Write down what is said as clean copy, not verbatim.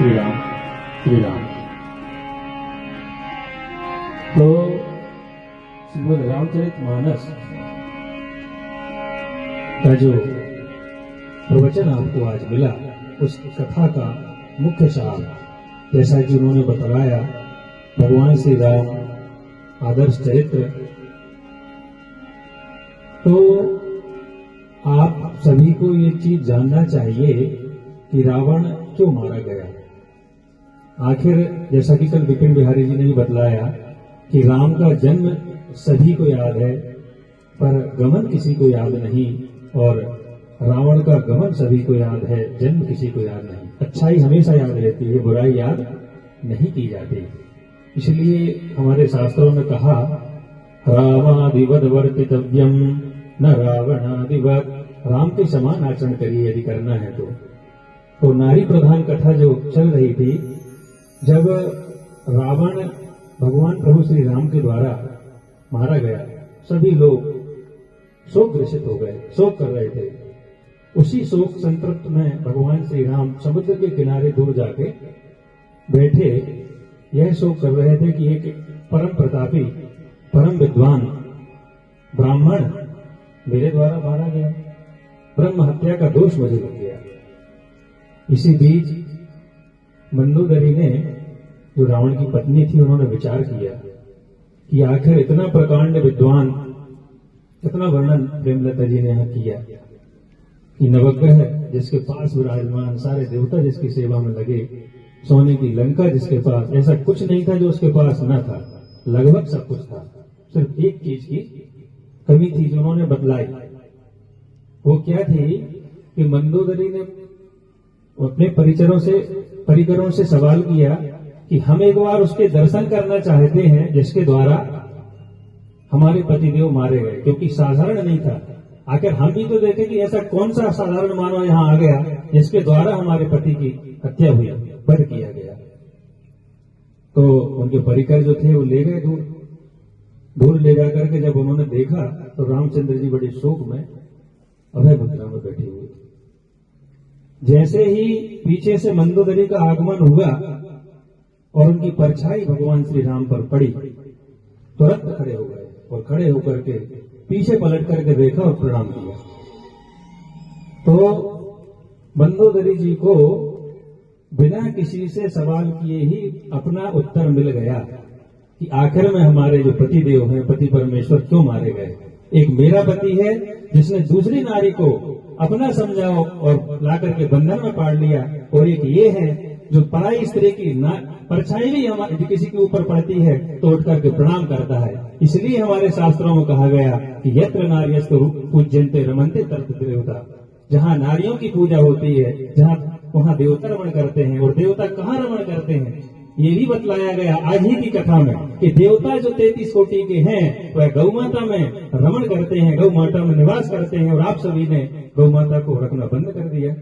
श्री राम श्री राम। तो श्रीमद् रामचरितमानस का जो प्रवचन आपको आज मिला, उस कथा का मुख्य सार जैसा कि उन्होंने बताया, भगवान श्री राम आदर्श चरित्र। तो आप सभी को ये चीज जानना चाहिए कि रावण क्यों मारा गया। आखिर जैसा कि कल विपिन बिहारी जी ने भी बतलाया कि राम का जन्म सभी को याद है, पर गमन किसी को याद नहीं, और रावण का गमन सभी को याद है, जन्म किसी को याद नहीं। अच्छाई हमेशा याद रहती है, बुराई याद नहीं की जाती। इसलिए हमारे शास्त्रों में कहा, रामादिवद वर्तितव्यम न रावणादिवद। राम के समान आचरण करिए यदि करना है तो नारी प्रधान कथा जो चल रही थी, जब रावण भगवान प्रभु श्री राम के द्वारा मारा गया, सभी लोग शोक ग्रसित हो गए, शोक कर रहे थे। उसी शोक संतृप्त में भगवान श्री राम समुद्र के किनारे दूर जाके बैठे यह शोक कर रहे थे कि एक परम प्रतापी, परम विद्वान ब्राह्मण मेरे द्वारा मारा गया, ब्रह्म हत्या का दोष मुझे लग गया। इसी बीच मंदोदरी ने, जो रावण की पत्नी थी, उन्होंने विचार किया कि आखिर इतना प्रकांड विद्वान, कितना वर्णन प्रेमलता जी ने यहां किया कि नवग्रह जिसके पास विराजमान, सारे देवता जिसकी सेवा में लगे, सोने की लंका जिसके पास, ऐसा कुछ नहीं था जो उसके पास न था, लगभग सब कुछ था। सिर्फ एक चीज की कमी थी जो उन्होंने बतलाई। वो क्या थी कि मंदोदरी ने अपने परिकरों से सवाल किया कि हम एक बार उसके दर्शन करना चाहते हैं जिसके द्वारा हमारे पतिदेव मारे गए, क्योंकि साधारण नहीं था। आखिर हम भी तो देखें कि ऐसा कौन सा साधारण मानव यहां आ गया जिसके द्वारा हमारे पति की हत्या हुई, वध किया गया। तो उनके परिकर जो थे वो ले गए दूर ले जाकर के जब उन्होंने देखा तो रामचंद्र जी बड़े शोक में अभय मुद्रा में बैठे हुए थे। जैसे ही पीछे से मंदोदरी का आगमन हुआ और उनकी परछाई भगवान श्री राम पर पड़ी, तुरंत खड़े हो गए और खड़े होकर के पीछे पलट करके देखा और प्रणाम किया। तो मंदोदरी जी को बिना किसी से सवाल किए ही अपना उत्तर मिल गया कि आखिर में हमारे जो पति देव हैं, पति परमेश्वर क्यों मारे गए। एक मेरा पति है जिसने दूसरी नारी को अपना समझा और लाकर के बंधन में पाड़ लिया, और एक ये है जो पराई स्त्री की परछाई भी हमारे किसी के ऊपर पड़ती है तो उठ करके प्रणाम करता है। इसलिए हमारे शास्त्रों में कहा गया कि यत्र नार्यस्तु पूज्यन्ते रमन्ते तत्र देवता। जहाँ नारियों की पूजा होती है, जहाँ वहाँ देवता रमण करते हैं। और देवता कहाँ रमण करते हैं ये भी बतलाया गया आज ही की कथा में कि देवता जो 33 कोटि के हैं वह गौ माता में रमण करते हैं, गौ माता में निवास करते हैं। और आप सभी ने गौ माता को रखना बंद कर दिया।